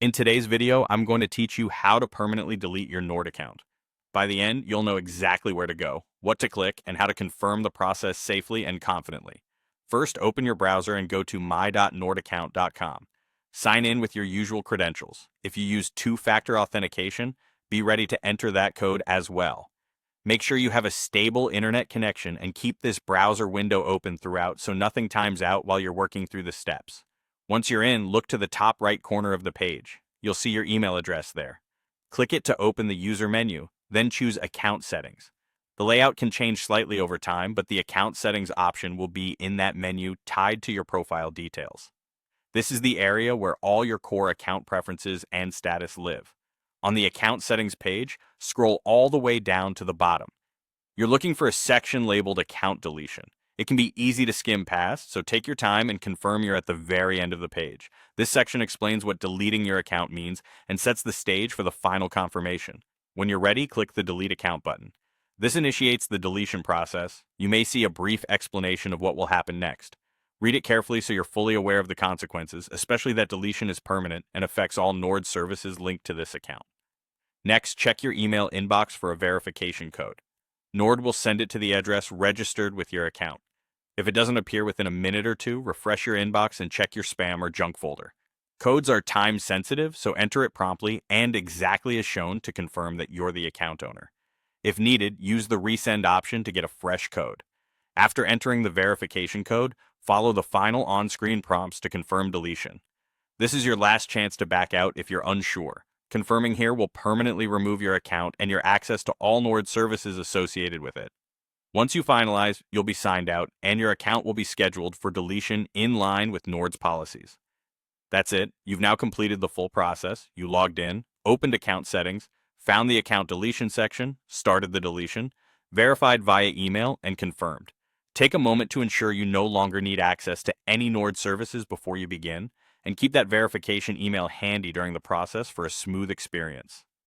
In today's video, I'm going to teach you how to permanently delete your Nord account. By the end, you'll know exactly where to go, what to click, and how to confirm the process safely and confidently. First, open your browser and go to my.nordaccount.com. Sign in with your usual credentials. If you use two-factor authentication, be ready to enter that code as well. Make sure you have a stable internet connection and keep this browser window open throughout so nothing times out while you're working through the steps. Once you're in, look to the top right corner of the page. You'll see your email address there. Click it to open the user menu, then choose Account Settings. The layout can change slightly over time, but the Account Settings option will be in that menu tied to your profile details. This is the area where all your core account preferences and status live. On the Account Settings page, scroll all the way down to the bottom. You're looking for a section labeled Account Deletion. It can be easy to skim past, so take your time and confirm you're at the very end of the page. This section explains what deleting your account means and sets the stage for the final confirmation. When you're ready, click the Delete Account button. This initiates the deletion process. You may see a brief explanation of what will happen next. Read it carefully so you're fully aware of the consequences, especially that deletion is permanent and affects all Nord services linked to this account. Next, check your email inbox for a verification code. Nord will send it to the address registered with your account. If it doesn't appear within a minute or two, refresh your inbox and check your spam or junk folder. Codes are time sensitive, so enter it promptly and exactly as shown to confirm that you're the account owner. If needed, use the resend option to get a fresh code. After entering the verification code, follow the final on-screen prompts to confirm deletion. This is your last chance to back out if you're unsure. Confirming here will permanently remove your account and your access to all Nord services associated with it. Once you finalize, you'll be signed out, and your account will be scheduled for deletion in line with Nord's policies. That's it. You've now completed the full process. You logged in, opened account settings, found the account deletion section, started the deletion, verified via email, and confirmed. Take a moment to ensure you no longer need access to any Nord services before you begin, and keep that verification email handy during the process for a smooth experience.